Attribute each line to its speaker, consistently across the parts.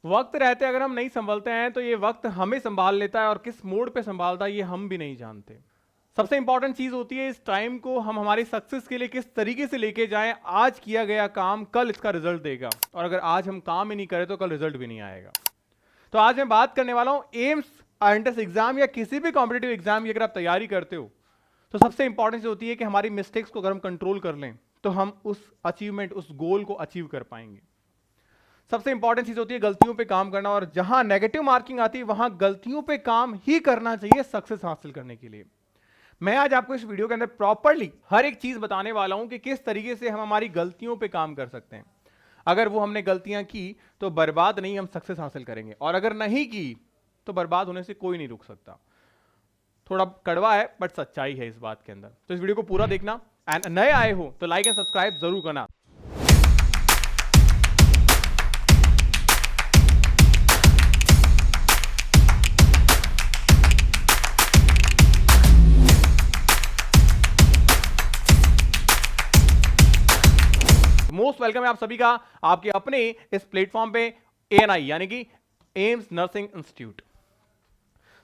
Speaker 1: वक्त रहते अगर हम नहीं संभलते हैं तो ये वक्त हमें संभाल लेता है, और किस मोड पे संभालता है ये हम भी नहीं जानते। सबसे इंपॉर्टेंट चीज होती है इस टाइम को हम हमारी सक्सेस के लिए किस तरीके से लेके जाएं। आज किया गया काम कल इसका रिजल्ट देगा, और अगर आज हम काम ही नहीं करें तो कल रिजल्ट भी नहीं आएगा। तो आज मैं बात करने वाला हूं एम्स एंट्रेंस एग्जाम या किसी भी कॉम्पिटेटिव एग्जाम की अगर आप तैयारी करते हो तो सबसे इंपॉर्टेंट चीज होती है कि हमारी मिस्टेक्स को अगर हम कंट्रोल कर लें तो हम उस अचीवमेंट, उस गोल को अचीव कर पाएंगे। सबसे इंपॉर्टेंट चीज होती है गलतियों पे काम करना, और जहां नेगेटिव मार्किंग आती है वहां गलतियों पे काम ही करना चाहिए सक्सेस हासिल करने के लिए। मैं आज आपको इस वीडियो के अंदर प्रॉपर्ली हर एक चीज बताने वाला हूं कि किस तरीके से हम हमारी गलतियों पे काम कर सकते हैं। अगर वो हमने गलतियां की तो बर्बाद नहीं, हम सक्सेस हासिल करेंगे, और अगर नहीं की तो बर्बाद होने से कोई नहीं रुक सकता। थोड़ा कड़वा है बट सच्चाई है इस बात के अंदर। तो इस वीडियो को पूरा देखना, एंड नए आए हो तो लाइक एंड सब्सक्राइब जरूर करना। मोस्ट वेलकम है आप सभी का आपके अपने इस प्लेटफॉर्म पे एएनआई यानी कि एम्स नर्सिंग इंस्टीट्यूट।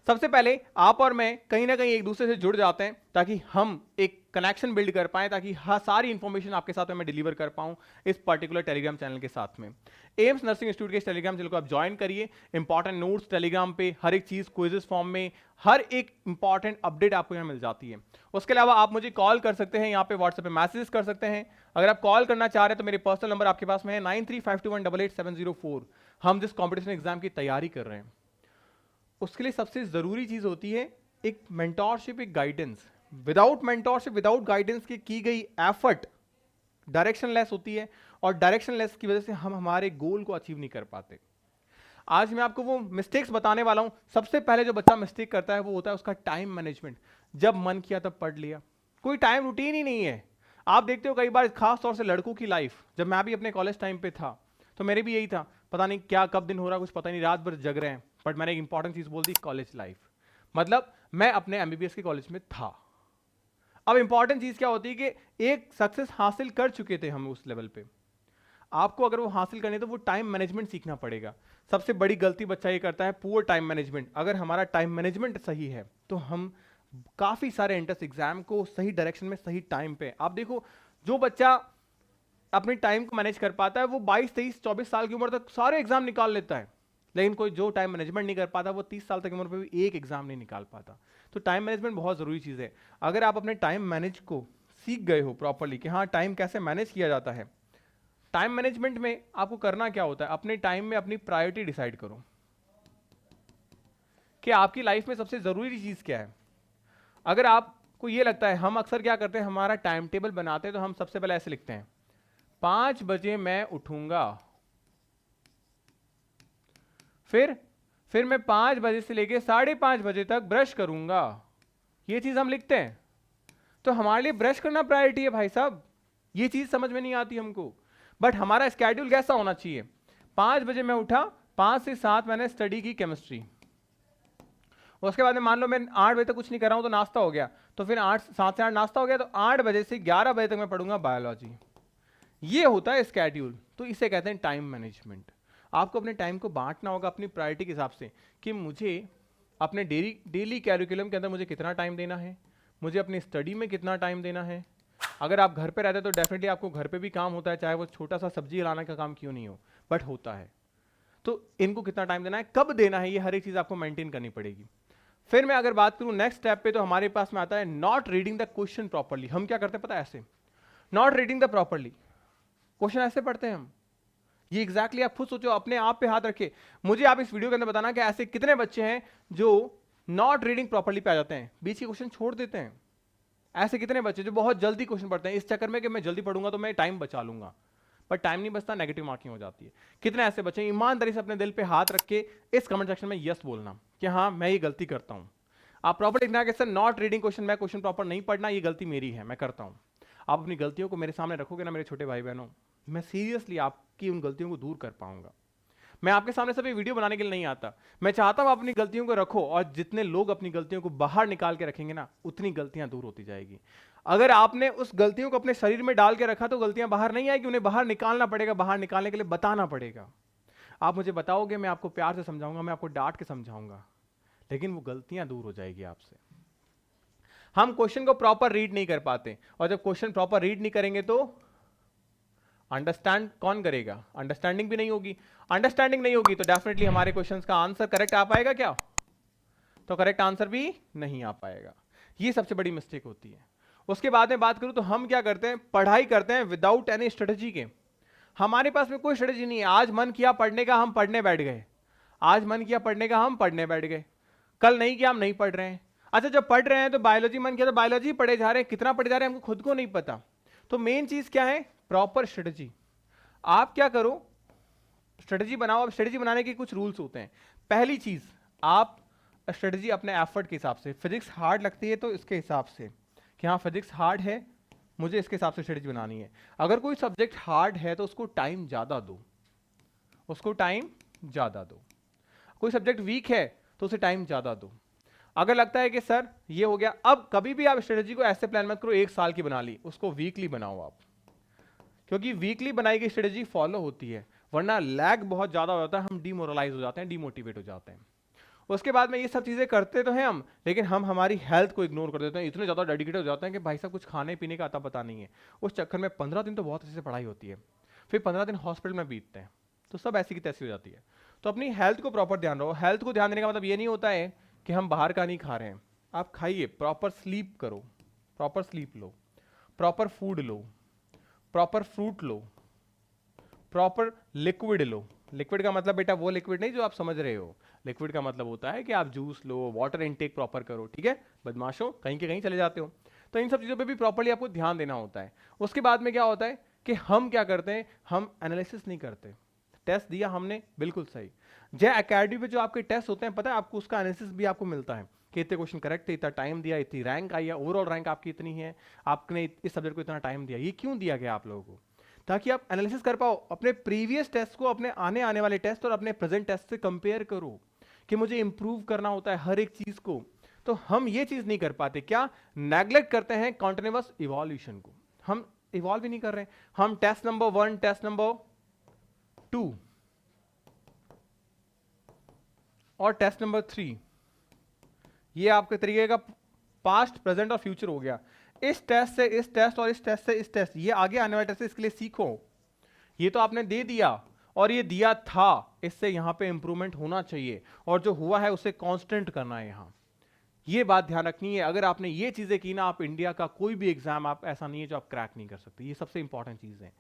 Speaker 1: सबसे पहले आप और मैं कहीं ना कहीं एक दूसरे से जुड़ जाते हैं ताकि हम एक कनेक्शन बिल्ड कर पाएं, ताकि सारी इंफॉर्मेशन आपके साथ में मैं डिलीवर कर पाऊं इस पर्टिकुलर टेलीग्राम चैनल के साथ में। एम्स नर्सिंग इंस्टीट्यूट के इस टेलीग्राम चैनल को आप ज्वाइन करिए। इंपॉर्टेंट नोट्स टेलीग्राम पे, हर एक चीज क्विजेस फॉर्म में, हर एक इंपॉर्टेंट अपडेट आपको यहाँ मिल जाती है। उसके अलावा आप मुझे कॉल कर सकते हैं, यहाँ पे व्हाट्सएप पे मैसेज कर सकते हैं। अगर आप कॉल करना चाह रहे हैं तो मेरे पर्सनल नंबर आपके पास में है 9352188704। हम जिस कॉम्पिटिशन एग्जाम की तैयारी कर रहे हैं उसके लिए सबसे जरूरी चीज होती है एक मेंटोरशिप, एक guidance. Without mentorship, without guidance की गई एफर्ट डायरेक्शनलेस होती है, और डायरेक्शनलेस की वजह से हम हमारे गोल को अचीव नहीं कर पाते। आज मैं आपको वो मिस्टेक्स बताने वाला हूं। सबसे पहले जो बच्चा मिस्टेक करता है वो होता है उसका टाइम मैनेजमेंट। जब मन किया तब पढ़ लिया, कोई टाइम रूटीन ही नहीं है। आप देखते हो कई बार, खास तौर से लड़कों की लाइफ, जब मैं भी अपने कॉलेज टाइम पे था तो मेरे भी यही था, पता नहीं क्या कब दिन हो रहा, कुछ पता नहीं, रात भर जग रहे हैं। बट मैंने एक इंपॉर्टेंट चीज बोल दी, कॉलेज लाइफ। मतलब मैं अपने एमबीबीएस के कॉलेज में था। अब इंपॉर्टेंट चीज क्या होती है कि एक सक्सेस हासिल कर चुके थे हम उस लेवल पे। आपको अगर वो हासिल करनी है तो वो टाइम मैनेजमेंट सीखना पड़ेगा। सबसे बड़ी गलती बच्चा ये करता है, पुअर टाइम मैनेजमेंट। अगर हमारा टाइम मैनेजमेंट सही है तो हम काफी सारे एंट्रेंस एग्जाम को सही डायरेक्शन में, सही टाइम पे, आप देखो जो बच्चा अपने टाइम को मैनेज कर पाता है वो 22, 23, 24 साल की उम्र तक सारे एग्जाम निकाल लेता है। लेकिन कोई जो टाइम मैनेजमेंट नहीं कर पाता वो 30 साल तक की उम्र पे भी एक एग्जाम नहीं निकाल पाता। तो टाइम मैनेजमेंट बहुत जरूरी चीज है। अगर आप अपने टाइम मैनेज को सीख गए हो प्रॉपर्ली कि हाँ टाइम कैसे मैनेज किया जाता है, टाइम मैनेजमेंट में आपको करना क्या होता है, अपने टाइम में अपनी प्रायोरिटी डिसाइड करो कि आपकी लाइफ में सबसे जरूरी चीज क्या है। अगर आपको ये लगता है, हम अक्सर क्या करते हैं, हमारा टाइम टेबल बनाते हैं तो हम सबसे पहले ऐसे लिखते हैं 5 बजे मैं उठूंगा, फिर मैं 5 बजे से लेके 5:30 बजे तक ब्रश करूंगा। ये चीज हम लिखते हैं। तो हमारे लिए ब्रश करना प्रायोरिटी है भाई साहब, ये चीज समझ में नहीं आती हमको। बट हमारा स्केड्यूल कैसा होना चाहिए, 5 बजे मैं उठा, 5 से 7 मैंने स्टडी की केमिस्ट्री, उसके बाद में मान लो मैं 8 बजे तक कुछ नहीं कर रहा हूं तो नाश्ता हो गया, तो फिर 7 से 8 नाश्ता हो गया, तो 8 बजे से 11 बजे तक मैं पढ़ूंगा बायोलॉजी। ये होता है स्केड्यूल। तो इसे कहते हैं टाइम मैनेजमेंट। आपको अपने टाइम को बांटना होगा अपनी प्रायोरिटी के हिसाब से कि मुझे अपने डेली कैरिकुलम के अंदर मुझे कितना टाइम देना है, मुझे अपनी स्टडी में कितना टाइम देना है। अगर आप घर पे रहते हैं तो डेफिनेटली आपको घर पे भी काम होता है, चाहे वो छोटा सा सब्जी लाने का काम क्यों नहीं हो, बट होता है। तो इनको कितना टाइम देना है, कब देना है, ये हर एक चीज आपको मेंटेन करनी पड़ेगी। फिर मैं अगर बात करूं नेक्स्ट स्टेप पे, तो हमारे पास में आता है not reading the question properly. हम क्या करते हैं पता है, ऐसे not reading the properly question ऐसे पढ़ते हैं हम। ये एग्जैक्टली आप खुद सोचो, अपने आप पे हाथ रखे। मुझे आप इस वीडियो के अंदर बताना कि ऐसे कितने बच्चे हैं जो नॉट रीडिंग प्रॉपरली पे आ जाते हैं, बीच के क्वेश्चन छोड़ देते हैं। ऐसे कितने बच्चे जो बहुत जल्दी क्वेश्चन पढ़ते हैं इस चक्कर में कि मैं जल्दी पढ़ूंगा तो मैं टाइम बचा लूंगा, पर टाइम नहीं बचता, नेगेटिव मार्किंग हो जाती है। कितने ऐसे बच्चे, ईमानदारी से अपने दिल पे हाथ रख के इस कमेंट सेक्शन में यस बोलना कि हाँ मैं ये गलती करता हूं। आप प्रॉपर लिखना कि सर नॉट रीडिंग क्वेश्चन, मैं क्वेश्चन प्रॉपर नहीं पढ़ना, ये गलती मेरी है, मैं करता हूं। आप अपनी गलतियों को मेरे सामने रखोगे ना मेरे छोटे भाई बहनों, मैं सीरियसली आपकी उन गलतियों को दूर कर पाऊंगा। मैं आपके सामने सभी वीडियो बनाने के लिए नहीं आता, मैं चाहता हूं अपनी गलतियों को रखो, और जितने लोग अपनी गलतियों को बाहर निकाल के रखेंगे ना उतनी गलतियां दूर होती जाएगी। अगर आपने उस गलतियों को अपने शरीर में डाल के रखा तो गलतियां बाहर नहीं आएगी, उन्हें बाहर निकालना पड़ेगा, बाहर निकालने के लिए बताना पड़ेगा। आप मुझे बताओगे, मैं आपको प्यार से समझाऊंगा, मैं आपको डांट के समझाऊंगा, लेकिन वो गलतियां दूर हो जाएगी आपसे। हम क्वेश्चन को प्रॉपर रीड नहीं कर पाते, और जब क्वेश्चन प्रॉपर रीड नहीं करेंगे तो अंडरस्टैंड कौन करेगा? अंडरस्टैंडिंग भी नहीं होगी। अंडरस्टैंडिंग नहीं होगी तो डेफिनेटली हमारे क्वेश्चंस का आंसर करेक्ट आ पाएगा क्या? तो करेक्ट आंसर भी नहीं आ पाएगा। ये सबसे बड़ी मिस्टेक होती है। उसके बाद में बात करूं तो हम क्या करते हैं, पढ़ाई करते हैं विदाउट एनी स्ट्रेटजी के। हमारे पास में कोई स्ट्रेटजी नहीं है। आज मन किया पढ़ने का, हम पढ़ने बैठ गए। आज मन किया पढ़ने का, हम पढ़ने बैठ गए। कल नहीं किया, हम नहीं पढ़ रहे हैं। अच्छा, जब पढ़ रहे हैं तो बायोलॉजी मन किया तो बायोलॉजी पढ़े जा रहे हैं, कितना पढ़े जा रहे हैं हमको खुद को नहीं पता। तो मेन चीज क्या है? Proper strategy. आप क्या करो, स्ट्रेटजी बनाओ। अब स्ट्रेटजी बनाने के कुछ रूल्स होते हैं। पहली चीज, आप स्ट्रेटजी अपने एफर्ट के हिसाब से, फिजिक्स हार्ड लगती है तो इसके हिसाब से कि हाँ फिजिक्स हार्ड है, मुझे इसके हिसाब से स्ट्रेटजी बनानी है। अगर कोई सब्जेक्ट हार्ड है तो उसको टाइम ज्यादा दो, उसको टाइम ज्यादा दो। कोई सब्जेक्ट वीक है तो उसे टाइम ज्यादा दो। अगर लगता है कि सर ये हो गया, अब कभी भी आप स्ट्रेटजी को ऐसे प्लान मत करो एक साल की बना ली, उसको वीकली बनाओ आप, क्योंकि वीकली बनाई गई स्ट्रेटजी फॉलो होती है, वरना लैग बहुत ज्यादा हो जाता है, हम डिमोरलाइज हो जाते हैं, डिमोटिवेट हो जाते हैं। उसके बाद में ये सब चीजें करते तो हैं हम, लेकिन हम हमारी हेल्थ को इग्नोर कर देते हैं, इतने ज्यादा डेडिकेटेड हो जाते हैं कि भाई साहब कुछ खाने पीने का आता पता नहीं है। उस चक्कर में 15 दिन तो बहुत अच्छे से पढ़ाई होती है, फिर 15 दिन हॉस्पिटल में बीतते हैं, तो सब ऐसी की तैसी हो जाती है। तो अपनी हेल्थ को प्रॉपर ध्यान रखो। हेल्थ को ध्यान देने का मतलब ये नहीं होता है कि हम बाहर का नहीं खा रहे हैं। आप खाइए, प्रॉपर स्लीप करो, प्रॉपर स्लीप लो, प्रॉपर फूड लो, प्रॉपर फ्रूट लो, प्रॉपर लिक्विड लो। लिक्विड का मतलब बेटा वो लिक्विड नहीं जो आप समझ रहे हो। लिक्विड का मतलब होता है कि आप जूस लो, वाटर इनटेक प्रॉपर करो, ठीक है? बदमाशों, कहीं के कहीं चले जाते हो। तो इन सब चीज़ों पे भी प्रॉपर्ली आपको ध्यान देना होता है। उसके बाद में क्या होता है कि हम क्या करते हैं, हम एनालिसिस नहीं करते। टेस्ट दिया हमने, बिल्कुल सही। जय अकेडमी पे जो आपके टेस्ट होते हैं, पता है आपको उसका एनालिसिस भी आपको मिलता है कि इतने क्वेश्चन करेक्ट थे, इतना टाइम दिया, इतनी रैंक आई है, ओवरऑल रैंक आपकी इतनी है, आपने इस सब्जेक्ट को इतना टाइम दिया। ये क्यों दिया गया आप लोगों को? ताकि आप एनालिसिस कर पाओ, अपने प्रीवियस टेस्ट को अपने आने वाले टेस्ट और अपने प्रेजेंट टेस्ट से कंपेयर करो कि मुझे इंप्रूव करना होता है हर एक चीज को। तो हम ये चीज नहीं कर पाते, क्या नेग्लेक्ट करते हैं कॉन्टिन्यूअस इवोल्यूशन को। हम इवॉल्व ही नहीं कर रहे हैं। हम टेस्ट नंबर 1, टेस्ट नंबर 2 और टेस्ट नंबर 3, ये आपके तरीके का पास्ट, प्रेजेंट और फ्यूचर हो गया। इस टेस्ट से इस टेस्ट और इस टेस्ट से इस टेस्ट, ये आगे आने वाले टेस्ट से इसके लिए सीखो। ये तो आपने दे दिया और ये दिया था, इससे यहां पे इंप्रूवमेंट होना चाहिए, और जो हुआ है उसे कांस्टेंट करना है। यहां ये बात ध्यान रखनी है। अगर आपने ये चीजें की ना, आप इंडिया का कोई भी एग्जाम आप ऐसा नहीं है जो आप क्रैक नहीं कर सकते। ये सबसे इंपॉर्टेंट चीज है।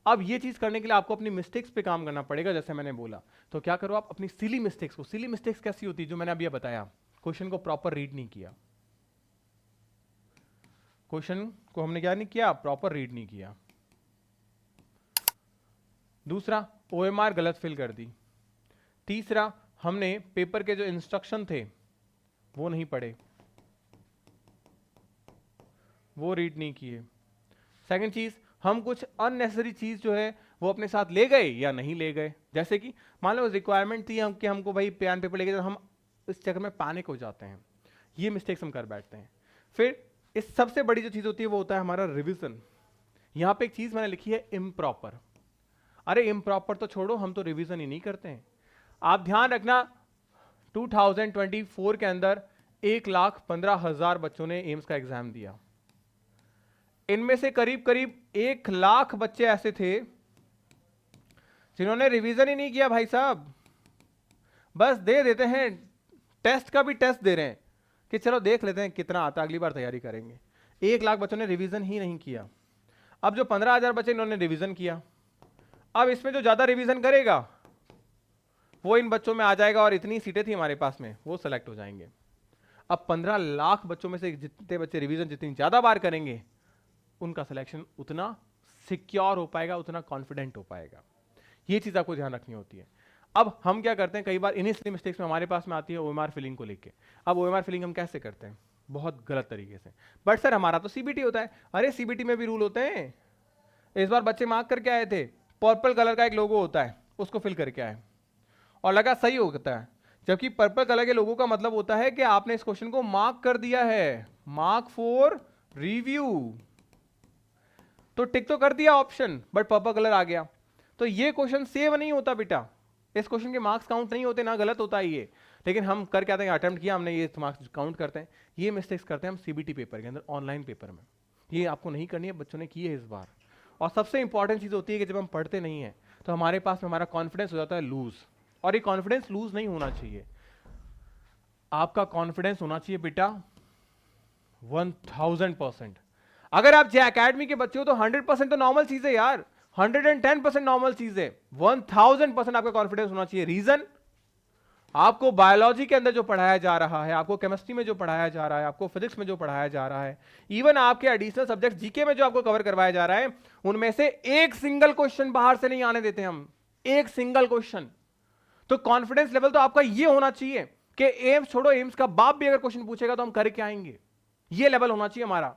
Speaker 1: अब ये चीज करने के लिए आपको अपनी मिस्टेक्स पे काम करना पड़ेगा, जैसे मैंने बोला। तो क्या करो आप अपनी सिली मिस्टेक्स को, सिली मिस्टेक्स कैसी होती है, जो मैंने अभी बताया, क्वेश्चन को प्रॉपर रीड नहीं किया, क्वेश्चन को हमने क्या नहीं किया, प्रॉपर रीड नहीं किया। दूसरा, ओएमआर गलत फिल कर दी। तीसरा, हमने पेपर के जो इंस्ट्रक्शन थे वो नहीं पढ़े, वो रीड नहीं किए। सेकंड चीज, हम कुछ अननेसेसरी चीज जो है वो अपने साथ ले गए या नहीं ले गए। जैसे कि मान लो रिक्वायरमेंट थी हम कि हमको भाई पेन पेपर लेके, तो हम इस चक्कर में पैनिक हो जाते हैं। ये मिस्टेक्स हम कर बैठते हैं। फिर इस सबसे बड़ी जो चीज होती है वो होता है हमारा रिवीजन। यहां पे एक चीज मैंने लिखी है इम्प्रॉपर। अरे इम्प्रॉपर तो छोड़ो, हम तो रिवीजन ही नहीं करते हैं। आप ध्यान रखना, 2024 के अंदर 1,15,000 बच्चों ने एम्स का एग्जाम दिया। इनमें से करीब करीब 1 लाख बच्चे ऐसे थे जिन्होंने रिवीजन ही नहीं किया। भाई साहब बस दे देते हैं, टेस्ट का भी टेस्ट दे रहे हैं कि चलो देख लेते हैं कितना आता, अगली बार तैयारी करेंगे। 1 लाख बच्चों ने रिवीजन ही नहीं किया। अब जो 15,000 बच्चे इन्होंने रिवीजन किया, अब इसमें जो ज्यादा रिवीजन करेगा वो इन बच्चों में आ जाएगा, और इतनी सीटें थी हमारे पास में, वो सेलेक्ट हो जाएंगे। अब 15 लाख बच्चों में से जितने बच्चे रिवीजन जितनी ज्यादा बार करेंगे, उनका सिलेक्शन उतना सिक्योर हो पाएगा, उतना कॉन्फिडेंट हो पाएगा। ये चीज आपको ध्यान रखनी होती है। अब हम क्या करते हैं, कई बार इन्हीं सिली मिस्टेक्स में हमारे पास में आती है ओएमआर फिलिंग को लेके। अब ओएमआर फिलिंग हम कैसे करते हैं, बहुत गलत तरीके से। बट सर हमारा तो सीबीटी होता है। अरे सीबीटी में भी रूल होते हैं। इस बार बच्चे मार्क करके आए थे, पर्पल कलर का एक लोगो होता है, उसको फिल करके आए और लगा सही होता है, जबकि पर्पल कलर के लोगो का मतलब होता है कि आपने इस क्वेश्चन को मार्क कर दिया है, मार्क फॉर रिव्यू। तो टिक तो कर दिया ऑप्शन, बट पर्पल कलर आ गया, तो ये क्वेश्चन सेव नहीं होता बेटा। इस क्वेश्चन के मार्क्स काउंट नहीं होते ना, गलत होता है ये, लेकिन हम कर क्या हैं, अटेम्प्ट किया हमने, ये मार्क्स काउंट करते हैं। ये मिस्टेक्स करते हैं हम सीबीटी पेपर के अंदर, ऑनलाइन पेपर में। ये आपको नहीं करनी है, बच्चों ने की है इस बार। और सबसे इंपॉर्टेंट चीज होती है कि जब हम पढ़ते नहीं है तो हमारे पास में हमारा कॉन्फिडेंस हो जाता है लूज, और ये कॉन्फिडेंस लूज नहीं होना चाहिए। आपका कॉन्फिडेंस होना चाहिए बेटा 1000%। अगर आप जे अकेडमी के बच्चे हो तो 100% तो नॉर्मल चीज है यार, 110% नॉर्मल चीज है। 1000% आपका कॉन्फिडेंस होना चाहिए। रीजन, आपको बायोलॉजी के अंदर जो पढ़ाया जा रहा है, आपको केमिस्ट्री में जो पढ़ाया जा रहा है, आपको फिजिक्स में जो पढ़ाया जा रहा है, इवन आपके एडिशनल सब्जेक्ट जीके में जो आपको कवर करवाया जा रहा है, उनमें से एक सिंगल क्वेश्चन बाहर से नहीं आने देते हम, एक सिंगल क्वेश्चन। तो कॉन्फिडेंस लेवल तो आपका ये होना चाहिए कि एम्स छोड़ो, एम्स का बाप भी अगर क्वेश्चन पूछेगा तो हम करके आएंगे, ये लेवल होना चाहिए हमारा।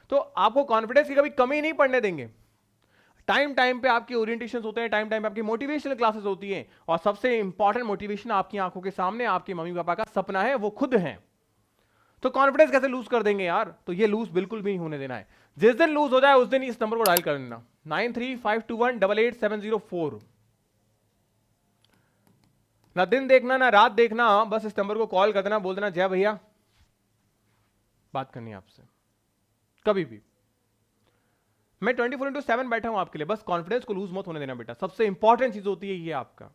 Speaker 1: तो आपको कॉन्फिडेंस की कभी कमी नहीं पड़ने देंगे। टाइम टाइम पे आपकी ओरिएंटेशन होते हैं, टाइम टाइम पे आपकी मोटिवेशनल क्लासेस होती हैं, और सबसे इंपॉर्टेंट मोटिवेशन आपकी आंखों के सामने आपके मम्मी पापा का सपना है, वो खुद है। तो कॉन्फिडेंस कैसे लूज कर देंगे यार? तो ये लूज बिल्कुल भी नहीं होने देना है। जिस दिन लूज हो जाए उस दिन इस नंबर को डायल कर लेना, 9352188704। ना दिन देखना ना रात देखना, बस इस नंबर को कॉल कर देना, बोल देना जय भैया बात करनी है आपसे कभी भी। मैं 24/7 बैठा हूं आपके लिए, बस कॉन्फिडेंस को लूज मत होने देना बेटा। सबसे इंपॉर्टेंट चीज होती है ये आपका,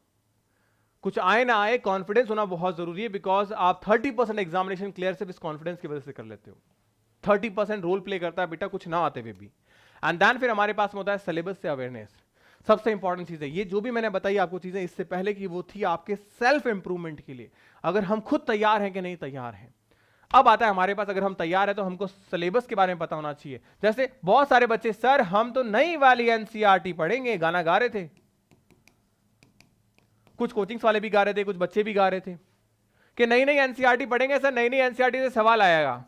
Speaker 1: कुछ आए ना आए कॉन्फिडेंस होना बहुत जरूरी है, बिकॉज आप 30% एग्जामिनेशन क्लियर सिर्फ इस कॉन्फिडेंस की वजह से कर लेते हो। 30% रोल प्ले करता है बेटा, कुछ ना आते हुए भी। एंड देन फिर हमारे पास में होता है सिलेबस से अवेयरनेस। सबसे इंपॉर्टेंट चीज है ये, जो भी मैंने बताई आपको चीजें इससे पहले की, वो थी आपके सेल्फ इंप्रूवमेंट के लिए, अगर हम खुद तैयार हैं कि नहीं तैयार हैं। अब आता है हमारे पास, अगर हम तैयार है तो हमको सिलेबस के बारे में पता होना चाहिए। जैसे बहुत सारे बच्चे, सर हम तो नई वाली एनसीईआरटी पढ़ेंगे, गाना गा रहे थे, कुछ कोचिंग्स वाले भी गा रहे थे, कुछ बच्चे भी गा रहे थे कि नई नई एनसीईआरटी पढ़ेंगे सर, नई नई एनसीईआरटी से सवाल आएगा।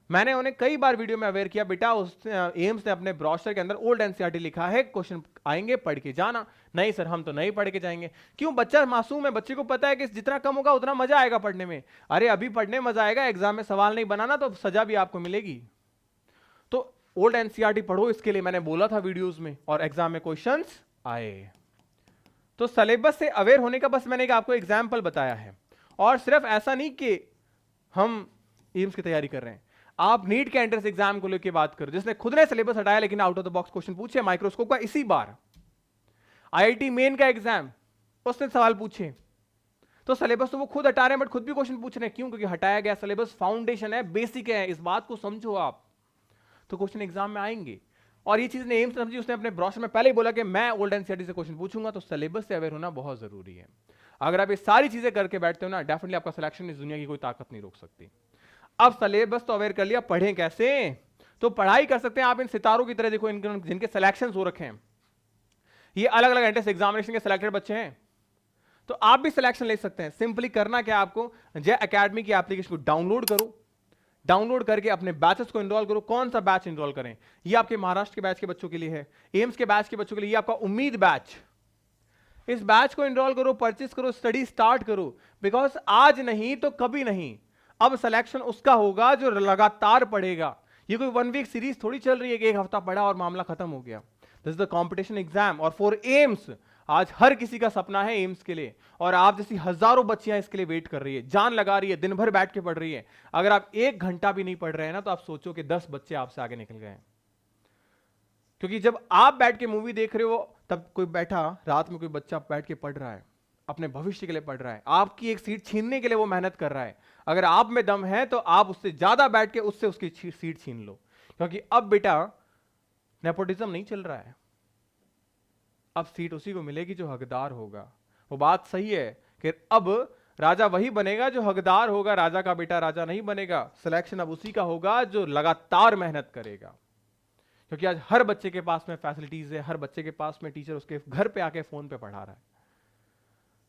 Speaker 1: मैंने उन्हें कई बार वीडियो में अवेयर किया, बेटा उस एम्स ने अपने ब्रोशर के अंदर ओल्ड एनसीईआरटी लिखा है, क्वेश्चन आएंगे पढ़ के जाना। नहीं सर हम तो नहीं पढ़ के जाएंगे। क्यों? बच्चा मासूम है, बच्चे को पता है कि जितना कम होगा उतना मजा आएगा पढ़ने में। अरे अभी पढ़ने में मजा आएगा, एग्जाम में सवाल नहीं बनाना तो सजा भी आपको मिलेगी। तो ओल्ड एनसीईआरटी पढ़ो, इसके लिए मैंने बोला था वीडियोज में, और एग्जाम में क्वेश्चन आए। तो सिलेबस से अवेयर होने का बस मैंने आपको एग्जाम्पल बताया है। और सिर्फ ऐसा नहीं कि हम एम्स की तैयारी कर रहे हैं, आप नीट के एंट्रेंस एग्जाम को लेकर बात करो, जिसने खुद ने सिलेबस हटाया लेकिन out of the box question पूछे माइक्रोस्कोप का इसी बार। आईआईटी मेन का एग्जाम, उसने सवाल पूछे। तो सिलेबस तो वो खुद हटा रहे हैं, बट खुद भी क्वेश्चन पूछ रहे हैं। क्यों? क्योंकि हटाया गया सिलेबस फाउंडेशन है, बेसिक है, इस बात को समझो आप, तो क्वेश्चन एग्जाम में आएंगे। और ये चीज ने एम्स समझी, उसने अपने ब्रोशर में पहले ही बोला कि मैं ओल्ड एनसीईआरटी से क्वेश्चन पूछूंगा। तो सिलेबस से अवेयर होना बहुत जरूरी है। अगर आप ये सारी चीजें करके बैठते हो ना, डेफिनेटली आपका सिलेक्शन इस दुनिया की कोई ताकत नहीं रोक सकती। अब सिलेबस तो अवेयर कर लिया, पढ़ें कैसे? तो पढ़ाई कर सकते हैं आप इन सितारों की तरह। देखो जिनके सिलेक्शन हो रखे हैं, ये अलग अलग एंट्रेंस एग्जामिनेशन के सिलेक्टेड बच्चे हैं, तो आप भी सिलेक्शन ले सकते हैं। सिंपली करना क्या आपको, जे अकेडमी की एप्लीकेशन को डाउनलोड करो, डाउनलोड करके अपने बैचेस को इनरोल करो। कौन सा बैच इनरोल करें? ये आपके महाराष्ट्र के बैच के बच्चों के लिए है, एम्स के बैच के बच्चों के लिए, ये आपका उम्मीद बैच। इस बैच को इनरोल करो, परचेस करो, स्टडी स्टार्ट करो, बिकॉज आज नहीं तो कभी नहीं, अब सिलेक्शन उसका होगा जो लगातार पढ़ेगा। ये कोई 1 वीक सीरीज थोड़ी चल रही है कि एक हफ्ता पढ़ा और मामला खत्म हो गया। This is the competition exam, और फॉर एम्स आज हर किसी का सपना है एम्स के लिए, और आप जैसी हजारों बच्चियां इसके लिए वेट कर रही है, जान लगा रही है, दिन भर बैठ के पढ़ रही है। अगर आप 1 घंटा भी नहीं पढ़ रहे हैं ना, तो आप सोचो कि 10 बच्चे आपसे आगे निकल गए हैं। क्योंकि जब आप बैठ के मूवी देख रहे हो, तब कोई बैठा रात में, कोई बच्चा बैठ के पढ़ रहा है, अपने भविष्य के लिए पढ़ रहा है, आपकी एक सीट छीनने के लिए वो मेहनत कर रहा है। अगर आप में दम है तो आप उससे ज्यादा बैठ के उससे उसकी सीट छीन लो, क्योंकि अब बेटा नेपोटिज्म नहीं चल रहा है, अब सीट उसी को मिलेगी जो हकदार होगा। वो बात सही है कि अब राजा वही बनेगा जो हकदार होगा, राजा का बेटा राजा नहीं बनेगा। सिलेक्शन अब उसी का होगा जो लगातार मेहनत करेगा, क्योंकि आज हर बच्चे के पास में फैसिलिटीज है, हर बच्चे के पास में टीचर उसके घर पे आके फोन पे पढ़ा रहा है।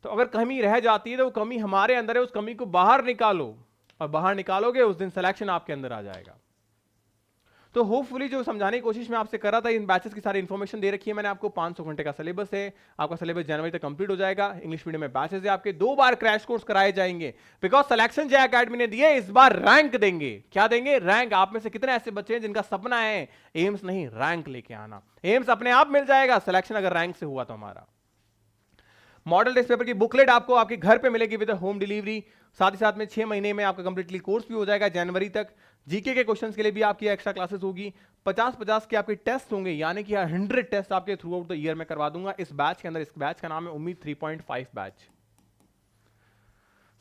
Speaker 1: तो अगर कमी रह जाती है तो वो कमी हमारे अंदर है, उस कमी को बाहर निकालो, और बाहर निकालोगे उस दिन सिलेक्शन आपके अंदर आ जाएगा। तो होपफुली जो समझाने की कोशिश मैं आपसे कर रहा था, इन बैचेस की सारी इंफॉर्मेशन दे रखी है मैंने आपको। 500 घंटे का सिलेबस है, आपका सिलेबस जनवरी तक कंप्लीट हो जाएगा। इंग्लिश मीडियम में बैचेस है आपके, 2 बार क्रैश कोर्स कराए जाएंगे, बिकॉज सिलेक्शन जे अकेडमी ने दिए, इस बार रैंक देंगे। क्या देंगे? रैंक। आप में से कितने ऐसे बच्चे हैं जिनका सपना है एम्स नहीं, रैंक लेके आना? एम्स अपने आप मिल जाएगा, सिलेक्शन अगर रैंक से हुआ तो हमारा। मॉडल टेस्ट पेपर की बुकलेट आपको आपके घर पे मिलेगी विद होम डिलीवरी। साथ ही साथ में 6 महीने में आपका कंप्लीटली कोर्स भी हो जाएगा जनवरी तक। जीके के क्वेश्चंस के लिए भी आपकी एक्स्ट्रा क्लासेस होगी। 50-50 के आपके टेस्ट होंगे, यानी कि 100 टेस्ट आपके थ्रू आउट द ईयर में करवा दूंगा इस बैच के अंदर। इस बैच का नाम है उम्मीद 3.5 बैच।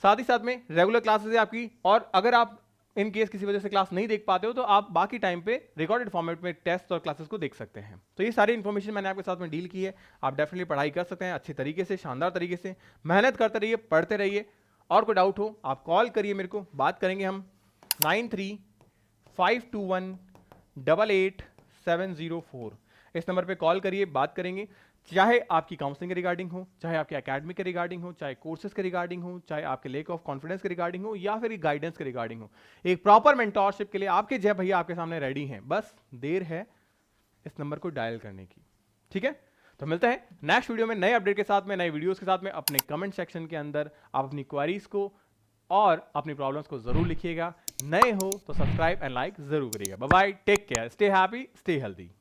Speaker 1: साथ ही साथ में रेगुलर क्लासेस है आपकी, और अगर आप इन केस किसी वजह से क्लास नहीं देख पाते हो तो आप बाकी टाइम पे रिकॉर्डेड फॉर्मेट में टेस्ट और क्लासेस को देख सकते हैं। तो ये सारी इन्फॉर्मेशन मैंने आपके साथ में डील की है। आप डेफिनेटली पढ़ाई कर सकते हैं अच्छे तरीके से, शानदार तरीके से। मेहनत करते रहिए, पढ़ते रहिए। और कोई डाउट हो आप कॉल करिए मेरे को, बात करेंगे हम। 9352188704 इस नंबर पे कॉल करिए, बात करेंगे। चाहे आपकी काउंसलिंग के रिगार्डिंग हो, चाहे आपके एकेडमिक के रिगार्डिंग हो, चाहे कोर्सेज के रिगार्डिंग हो, चाहे आपके लेक ऑफ कॉन्फिडेंस के रिगार्डिंग हो, या फिर गाइडेंस के रिगार्डिंग हो। एक प्रॉपर मेंटोरशिप के लिए आपके जय भैया आपके सामने रेडी हैं, बस देर है इस नंबर को डायल करने की। ठीक है, तो मिलते हैं नेक्स्ट वीडियो में नए अपडेट के साथ में, नए वीडियोस के साथ में। अपने कमेंट सेक्शन के अंदर आप अपनी क्वेरीज को और अपनी प्रॉब्लम्स को जरूर लिखिएगा। नए हो तो सब्सक्राइब एंड लाइक जरूर करिएगा। Bye bye, take care, stay happy, stay healthy.